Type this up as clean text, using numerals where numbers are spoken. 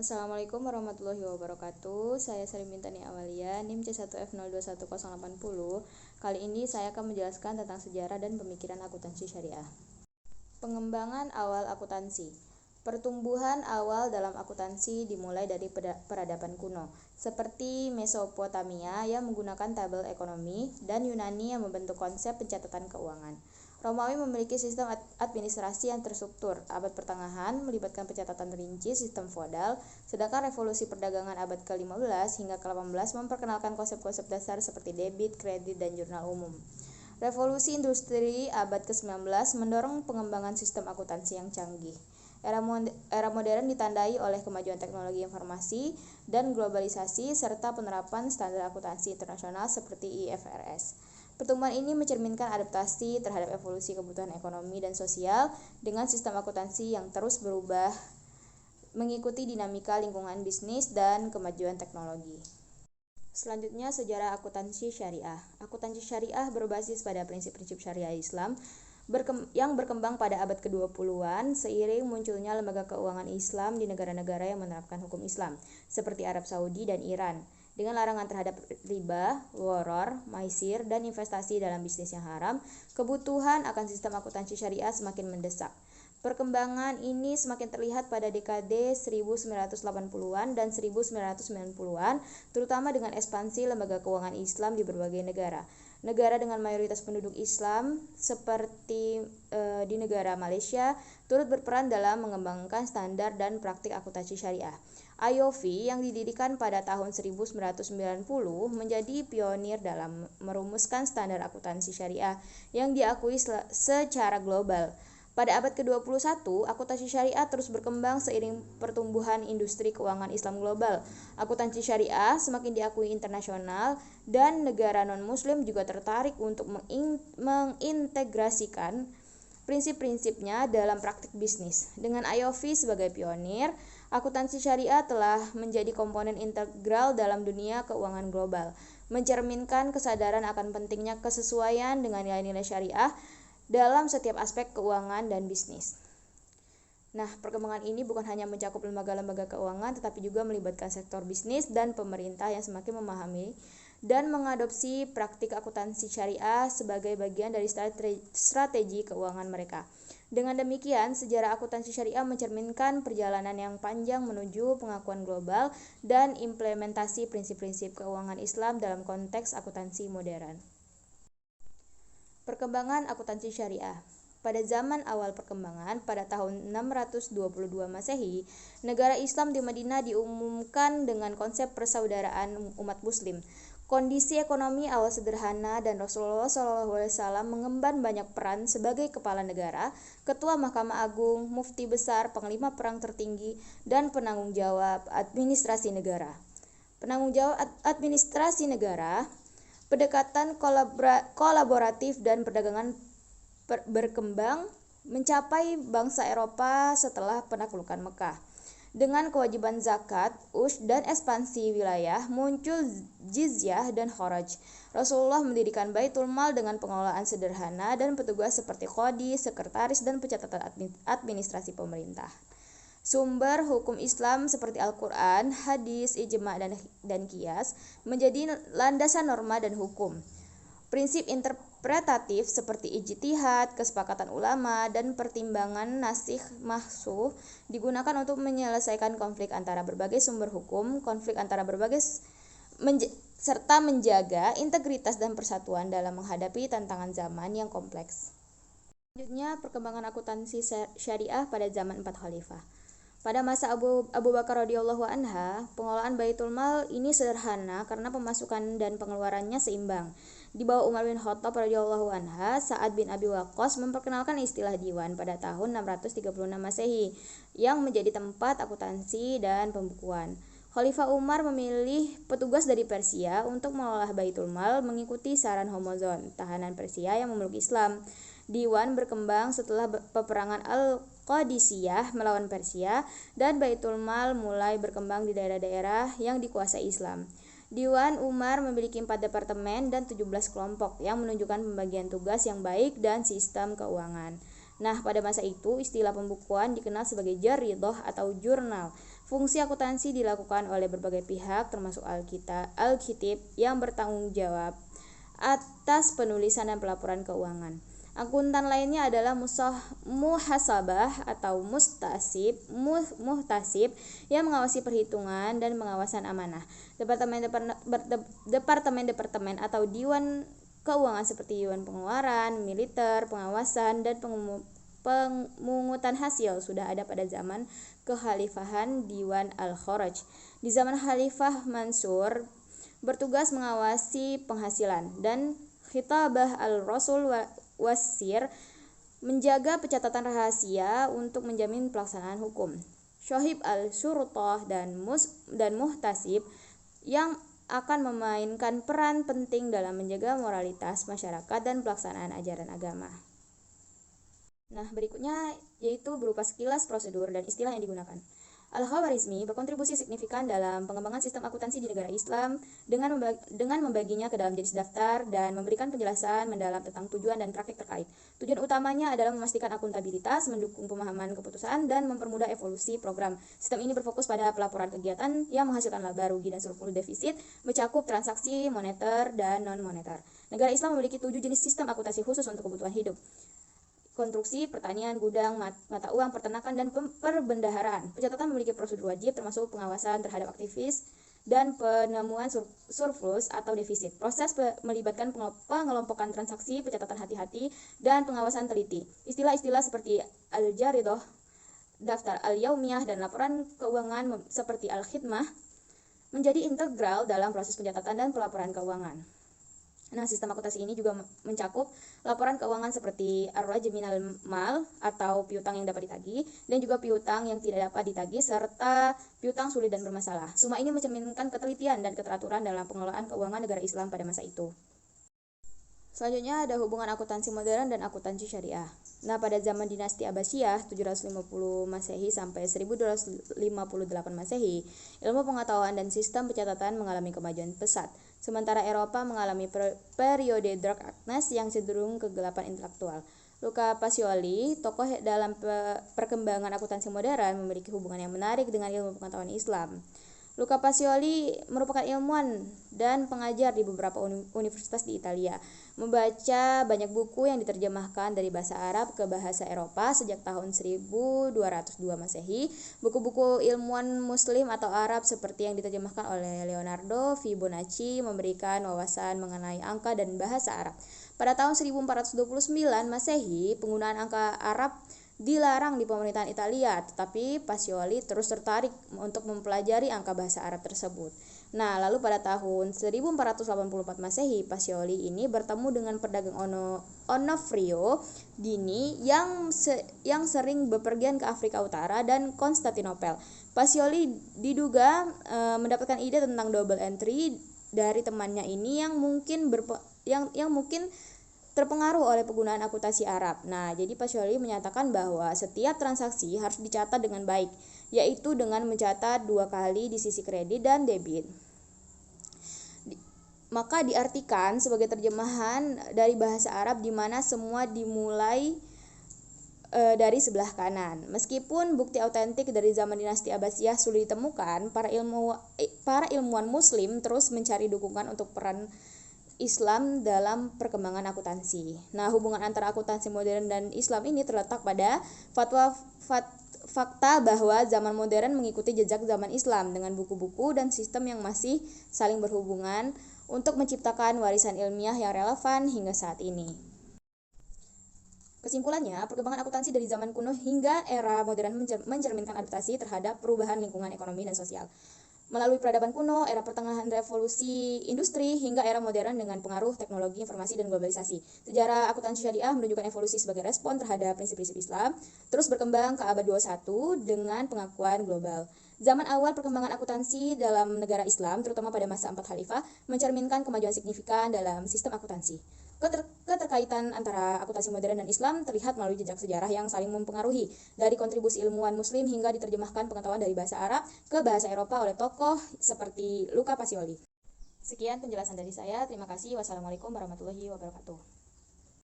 Assalamualaikum warahmatullahi wabarakatuh. Saya Sari Bintani Awalia, NIM C1F021080. Kali ini saya akan menjelaskan tentang sejarah dan pemikiran akuntansi syariah. Pengembangan awal akuntansi. Pertumbuhan awal dalam akuntansi dimulai dari peradaban kuno, seperti Mesopotamia yang menggunakan tabel ekonomi dan Yunani yang membentuk konsep pencatatan keuangan. Romawi memiliki sistem administrasi yang terstruktur. Abad pertengahan melibatkan pencatatan rinci sistem feodal, sedangkan revolusi perdagangan abad ke-15 hingga ke-18 memperkenalkan konsep-konsep dasar seperti debit, kredit, dan jurnal umum. Revolusi industri abad ke-19 mendorong pengembangan sistem akuntansi yang canggih. Era modern ditandai oleh kemajuan teknologi informasi dan globalisasi serta penerapan standar akuntansi internasional seperti IFRS. Pertumbuhan ini mencerminkan adaptasi terhadap evolusi kebutuhan ekonomi dan sosial dengan sistem akuntansi yang terus berubah mengikuti dinamika lingkungan bisnis dan kemajuan teknologi. Selanjutnya, sejarah akuntansi syariah. Akuntansi syariah berbasis pada prinsip-prinsip syariah Islam yang berkembang pada abad ke-20-an seiring munculnya lembaga keuangan Islam di negara-negara yang menerapkan hukum Islam, seperti Arab Saudi dan Iran. Dengan larangan terhadap riba, gharar, maisir, dan investasi dalam bisnis yang haram, kebutuhan akan sistem akuntansi syariah semakin mendesak. Perkembangan ini semakin terlihat pada dekade 1980-an dan 1990-an, terutama dengan ekspansi lembaga keuangan Islam di berbagai negara. Negara dengan mayoritas penduduk Islam seperti di negara Malaysia turut berperan dalam mengembangkan standar dan praktik akuntansi syariah. IOV yang didirikan pada tahun 1990 menjadi pionir dalam merumuskan standar akuntansi syariah yang diakui secara global. Pada abad ke-21, akuntansi syariah terus berkembang seiring pertumbuhan industri keuangan Islam global. Akuntansi syariah semakin diakui internasional dan negara non-muslim juga tertarik untuk mengintegrasikan prinsip-prinsipnya dalam praktik bisnis. Dengan IOV sebagai pionir, akuntansi syariah telah menjadi komponen integral dalam dunia keuangan global, mencerminkan kesadaran akan pentingnya kesesuaian dengan nilai-nilai syariah dalam setiap aspek keuangan dan bisnis. Nah, perkembangan ini bukan hanya mencakup lembaga-lembaga keuangan, tetapi juga melibatkan sektor bisnis dan pemerintah yang semakin memahami dan mengadopsi praktik akuntansi syariah sebagai bagian dari strategi keuangan mereka. Dengan demikian, sejarah akuntansi syariah mencerminkan perjalanan yang panjang menuju pengakuan global dan implementasi prinsip-prinsip keuangan Islam dalam konteks akuntansi modern. Perkembangan akuntansi syariah. Pada zaman awal perkembangan, pada tahun 622 Masehi, negara Islam di Madinah diumumkan dengan konsep persaudaraan umat muslim. Kondisi ekonomi awal sederhana dan Rasulullah SAW mengemban banyak peran sebagai kepala negara, ketua Mahkamah Agung, mufti besar, panglima perang tertinggi, dan penanggung jawab administrasi negara. Penanggung jawab administrasi negara, pendekatan kolaboratif dan perdagangan berkembang mencapai bangsa Eropa setelah penaklukan Mekah. Dengan kewajiban zakat, dan ekspansi wilayah, muncul jizyah dan kharaj. Rasulullah mendirikan Baitul Mal dengan pengelolaan sederhana dan petugas seperti qadhi, sekretaris, dan pencatatan administrasi pemerintah. Sumber hukum Islam seperti Al-Quran, hadis, ijma' dan qiyas menjadi landasan norma dan hukum. Prinsip interpretatif seperti ijtihad, kesepakatan ulama, dan pertimbangan nasikh mahsuh digunakan untuk menyelesaikan konflik antara berbagai sumber hukum, serta menjaga integritas dan persatuan dalam menghadapi tantangan zaman yang kompleks. Selanjutnya, perkembangan akuntansi syariah pada zaman 4 khalifah. Pada masa Abu Bakar radhiyallahu anha, pengelolaan Baitul Mal ini sederhana karena pemasukan dan pengeluarannya seimbang. Di bawah Umar bin Khattab radhiyallahu anha, Sa'ad bin Abi Waqqas memperkenalkan istilah diwan pada tahun 636 Masehi yang menjadi tempat akuntansi dan pembukuan. Khalifah Umar memilih petugas dari Persia untuk mengelola Baitul Mal mengikuti saran Hormozon, tahanan Persia yang memeluk Islam. Diwan berkembang setelah peperangan Al-Qadisiyah melawan Persia dan Baitul Mal mulai berkembang di daerah-daerah yang dikuasai Islam. Diwan Umar memiliki 4 departemen dan 17 kelompok yang menunjukkan pembagian tugas yang baik dan sistem keuangan. Nah, pada masa itu istilah pembukuan dikenal sebagai jaridah atau jurnal. Fungsi akuntansi dilakukan oleh berbagai pihak termasuk Al-Khatib yang bertanggung jawab atas penulisan dan pelaporan keuangan. Akuntan lainnya adalah muhasabah atau muhtasib yang mengawasi perhitungan dan pengawasan amanah. Departemen-departemen atau Diwan Keuangan seperti Diwan Pengeluaran, Militer, Pengawasan, dan Pemungutan hasil sudah ada pada zaman kekhalifahan Diwan Al-Kharaj. Di zaman Khalifah Mansur bertugas mengawasi penghasilan, dan Khitabah Al-Rasul Wasir menjaga pencatatan rahasia untuk menjamin pelaksanaan hukum. Syahib Al-Syurutah dan Muhtasib yang akan memainkan peran penting dalam menjaga moralitas masyarakat dan pelaksanaan ajaran agama. Nah, berikutnya yaitu berupa sekilas prosedur dan istilah yang digunakan. Al-Khawarizmi berkontribusi signifikan dalam pengembangan sistem akuntansi di negara Islam dengan membaginya ke dalam jenis daftar dan memberikan penjelasan mendalam tentang tujuan dan praktik terkait. Tujuan utamanya adalah memastikan akuntabilitas, mendukung pemahaman keputusan, dan mempermudah evolusi program. Sistem ini berfokus pada pelaporan kegiatan yang menghasilkan laba, rugi, dan surplus defisit, mencakup transaksi moneter dan non-moneter. Negara Islam memiliki 7 jenis sistem akuntansi khusus untuk kebutuhan hidup: konstruksi, pertanian, gudang, mata uang, peternakan, dan perbendaharaan. Pencatatan memiliki prosedur wajib termasuk pengawasan terhadap aktivis dan penemuan surplus atau defisit. Proses melibatkan pengelompokan transaksi, pencatatan hati-hati, dan pengawasan teliti. Istilah-istilah seperti al-jaridah, daftar al-yaumiyah, dan laporan keuangan seperti al-khidmah menjadi integral dalam proses pencatatan dan pelaporan keuangan. Nah, sistem akuntansi ini juga mencakup laporan keuangan seperti ar-raj'i minal mal atau piutang yang dapat ditagih, dan juga piutang yang tidak dapat ditagih, serta piutang sulit dan bermasalah. Semua ini mencerminkan ketelitian dan keteraturan dalam pengelolaan keuangan negara Islam pada masa itu. Selanjutnya ada hubungan akuntansi modern dan akuntansi syariah. Nah, pada zaman dinasti Abbasiyah 750 Masehi sampai 1258 Masehi, ilmu pengetahuan dan sistem pencatatan mengalami kemajuan pesat. Sementara Eropa mengalami periode Dark Ages yang cenderung kegelapan intelektual. Luca Pacioli, tokoh dalam perkembangan akuntansi modern, memiliki hubungan yang menarik dengan ilmu pengetahuan Islam. Luca Pacioli merupakan ilmuwan dan pengajar di beberapa universitas di Italia. Membaca banyak buku yang diterjemahkan dari bahasa Arab ke bahasa Eropa sejak tahun 1202 Masehi. Buku-buku ilmuwan Muslim atau Arab seperti yang diterjemahkan oleh Leonardo Fibonacci memberikan wawasan mengenai angka dan bahasa Arab. Pada tahun 1429 Masehi, penggunaan angka Arab dilarang di pemerintahan Italia, tetapi Pacioli terus tertarik untuk mempelajari angka bahasa Arab tersebut. Nah, lalu pada tahun 1484 Masehi, Pacioli ini bertemu dengan pedagang Onofrio Dini yang sering bepergian ke Afrika Utara dan Konstantinopel. Pacioli diduga mendapatkan ide tentang double entry dari temannya ini yang mungkin terpengaruh oleh penggunaan akuntansi Arab. Nah, jadi Pacioli menyatakan bahwa setiap transaksi harus dicatat dengan baik, yaitu dengan mencatat 2 kali di sisi kredit dan debit. Maka diartikan sebagai terjemahan dari bahasa Arab di mana semua dimulai dari sebelah kanan. Meskipun bukti autentik dari zaman dinasti Abbasiyah sulit ditemukan, para ilmuwan Muslim terus mencari dukungan untuk peran Islam dalam perkembangan akuntansi. Nah, hubungan antara akuntansi modern dan Islam ini terletak pada fakta bahwa zaman modern mengikuti jejak zaman Islam dengan buku-buku dan sistem yang masih saling berhubungan untuk menciptakan warisan ilmiah yang relevan hingga saat ini. Kesimpulannya, perkembangan akuntansi dari zaman kuno hingga era modern mencerminkan adaptasi terhadap perubahan lingkungan ekonomi dan sosial. Melalui peradaban kuno, era pertengahan revolusi industri, hingga era modern dengan pengaruh teknologi informasi dan globalisasi. Sejarah akuntansi syariah menunjukkan evolusi sebagai respon terhadap prinsip-prinsip Islam, terus berkembang ke abad 21 dengan pengakuan global. Zaman awal perkembangan akuntansi dalam negara Islam, terutama pada masa 4 khalifah, mencerminkan kemajuan signifikan dalam sistem akuntansi. Keterkaitan antara akuntansi modern dan Islam terlihat melalui jejak sejarah yang saling mempengaruhi, dari kontribusi ilmuwan Muslim hingga diterjemahkan pengetahuan dari bahasa Arab ke bahasa Eropa oleh tokoh seperti Luca Pacioli. Sekian penjelasan dari saya. Terima kasih. Wassalamualaikum warahmatullahi wabarakatuh.